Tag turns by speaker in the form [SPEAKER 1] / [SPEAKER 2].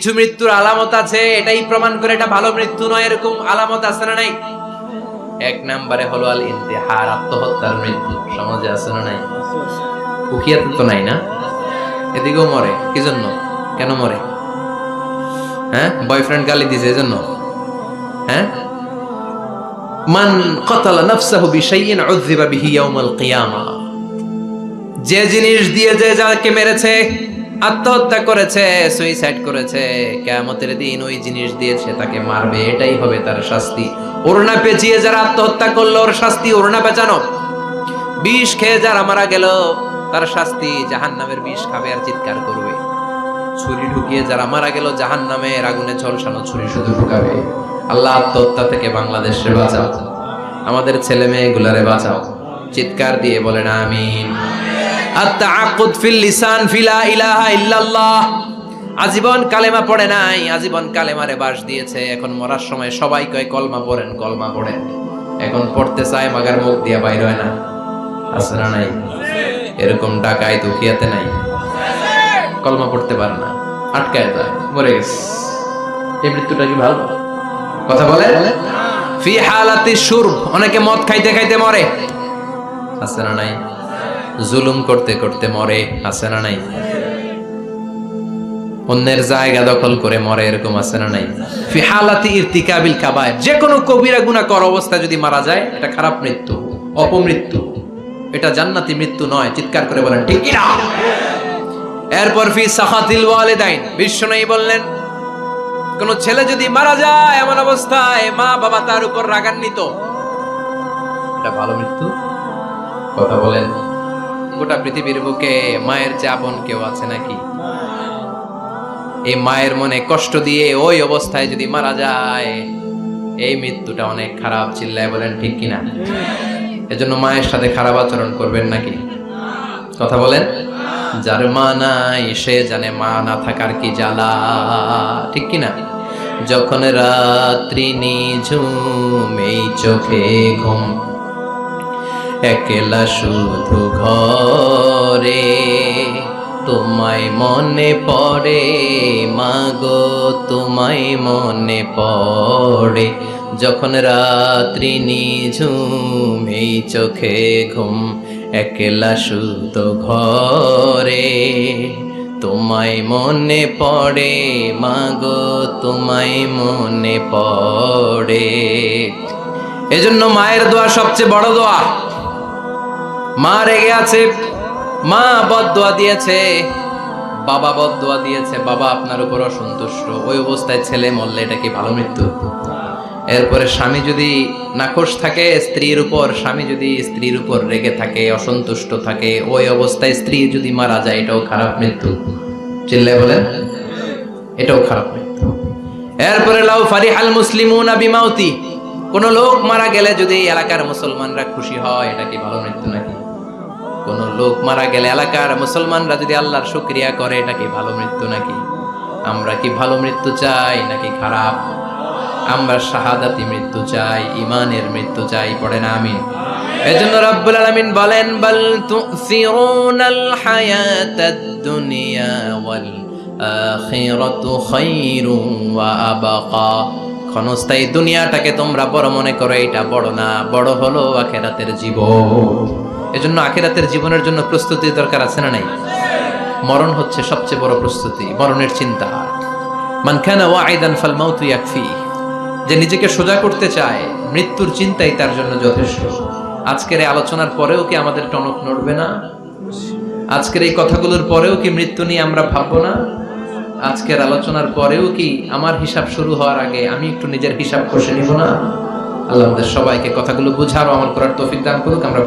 [SPEAKER 1] কিছু মৃত্যুর আলামত আছে, এটাই প্রমাণ করে এটা ভালো মৃত্যু নয়, এরকম আলামত আছে না নাই? এক নম্বরে হলো আল ইন্তিহার, আত্মহত্যার মৃত্যু। সমাজে আছে না নাই? উকিয়াতে তো নাই না? এদিকেও মরে, কি জন্য? কেন মরে? হ্যাঁ, বয়ফ্রেন্ড গালি দিছে এজন্য? হ্যাঁ, মান কতালা নাফসাহু বিশাইইন উযযিবা বিহি ইয়াউমাল কিয়ামা। যে জিনিস দিয়ে যে যাকে মেরেছে, আত্মহত্যা করেছে, সুইসাইড করেছে, কিয়ামতের দিন ওই জিনিস দিয়ে সে তাকে মারবে, এটাই হবে তার শাস্তি। ওড়না পেঁচিয়ে যারা আত্মহত্যা করলো ওর শাস্তি ওড়না পেঁচানো। বিষ খেয়ে যারা মারা গেল তার শাস্তি জাহান্নামের বিষ খাবে আর চিৎকার করবে। ছুরি ঢুকিয়ে যারা মারা গেল জাহান্নামের আগুনে ঝলসানো ছুরি শুধু ঢুকাবে। আল্লাহ আত্মহত্যা থেকে বাংলাদেশে বাঁচাও, আমাদের ছেলে মেয়েগুলারে বাঁচাও। চিৎকার দিয়ে বলেন আমিন। আত-তাআক্কুদ ফিল লিসান ফিলা ইলাহা ইল্লাল্লাহ। আজীবন কালেমা পড়ে নাই, আজীবন কালেমারে বাস দিয়েছে, এখন মরার সময় সবাই কয় কলমা পড়েন, কলমা পড়েন। এখন পড়তে চায় মাগার মুখ দিয়া বাইর হয় না। আছে না নাই? এরকম ডাকায় দুখিয়াতে নাই? কলমা পড়তে পারে না, আটকায় যায়, মরে গেছে। এই মৃত্যুটা কি ভালো? কথা বলে ফি হালাতি শুরব, অনেকে মদ খাইতে খাইতে মরে। আছে না নাই? জুলুম করতে করতে মরে। আছে না নাই? অন্যের জায়গা দখল করে মরে, এরকম আছে না নাই? ফি হালাতি ইরতিকাবিল কাবায়ের, যে কোনো কবিরা গুনাহ করা অবস্থায় যদি মারা যায় এটা খারাপ মৃত্যু, অপমৃত্যু, এটা জান্নাতি মৃত্যু নয়। চিৎকার করে বলেন ঠিক কি না? এরপর ফি সাখাতিল ওয়ালিদাইন, বিশ্বনবী বললেন কোন ছেলে যদি মারা যায় এমন অবস্থায় মা বাবা তার উপর রাগান্বিত, এটা ভালো মৃত্যু? কথা বলেন। গোটা পৃথিবীর বুকে মায়ের চেয়ে আপন কেউ আছে নাকি? এই মায়ের মনে কষ্ট দিয়ে ওই অবস্থায় যদি মারা যায় এই মৃত্যুটা অনেক খারাপ। চিল্লায় বলেন ঠিক কিনা? এজন্য মায়ের সাথে খারাপ আচরণ করবেন নাকি? কথা বলেন। যার মা নাই সে জানে মা না থাকার কি জ্বালা, ঠিক কিনা? যখন রাত্রি নিঝুম এই চোখে ঘুম, একলা শুধু ঘরে তোমায় মনে পড়ে মাগো, তোমায় মনে পড়ে। যখন রাত্রি নিঝুম এই চোখে ঘুম, একলা শুধু ঘরে তোমায় মনে পড়ে মাগো, তোমায় মনে পড়ে। এজন্য মায়ের দোয়া সবচেয়ে বড় দোয়া। মা রেগে আছে, মা বদদোয়া দিয়েছে, বাবা বদদোয়া দিয়েছে, বাবা আপনার উপর অসন্তুষ্ট, ওই অবস্থায় ছেলে মরলে এটা কি ভালো মৃত্যু? এরপরে স্বামী যদি নাখোশ থাকে স্ত্রীর উপর, স্বামী যদি স্ত্রীর উপর রেগে থাকে, অসন্তুষ্ট থাকে, ওই অবস্থায় স্ত্রী যদি মারা যায় এটাও খারাপ মৃত্যু। চিল্লায় বলেন এটাও খারাপ মৃত্যু। এরপরে লাউ ফারিহাল মুসলিমুনা বিমাউতি, কোন লোক মারা গেলে যদি এলাকার মুসলমানরা খুশি হয় এটা কি ভালো মৃত্যু নাকি? কোন লোক মারা গেলে এলাকার মুসলমানরা যদি আল্লাহর শুকরিয়া করে এটা কি ভালো মৃত্যু নাকি? আমরা কি ভালো মৃত্যু চাই নাকি খারাপ? আমরা শাহাদাতি মৃত্যু চাই, ঈমানের মৃত্যু চাই। পড়েন আমিন। এজন্য রব্বুল আলামিন বলেন বাল তুসিরুনাল হায়াতাদ দুনিয়া ওয়াল আখিরাতু খায়রুন ওয়া আবকা। ক্ষণস্থায়ী দুনিয়াটাকে তোমরা বড় মনে করো, এটা বড় না, বড় হলো আখিরাতের জীবন। এজন্য আখিরাতের জীবনের জন্য প্রস্তুতির দরকার আছে না নাই? মরণ হচ্ছে সবচেয়ে বড় প্রস্তুতি, মরণের চিন্তা। মান কানা ওয়াইদান ফাল মাউতু ইয়াকফি, যে নিজেকে সোজা করতে চায় মৃত্যুর চিন্তাই তার জন্য যথেষ্ট। আজকের এই আলোচনার পরেও কি আমাদের টনক নড়বে না? আজকের এই কথাগুলোর পরেও কি মৃত্যু নিয়ে আমরা ভাববো না? আজকের আলোচনার পরেও কি আমার হিসাব শুরু হওয়ার আগে আমি একটু নিজের হিসাব কষে নিব না? আল্লাহ আমাদের সবাইকে কথাগুলো বুঝার ও আমল করার তৌফিক দান করুক। আমরা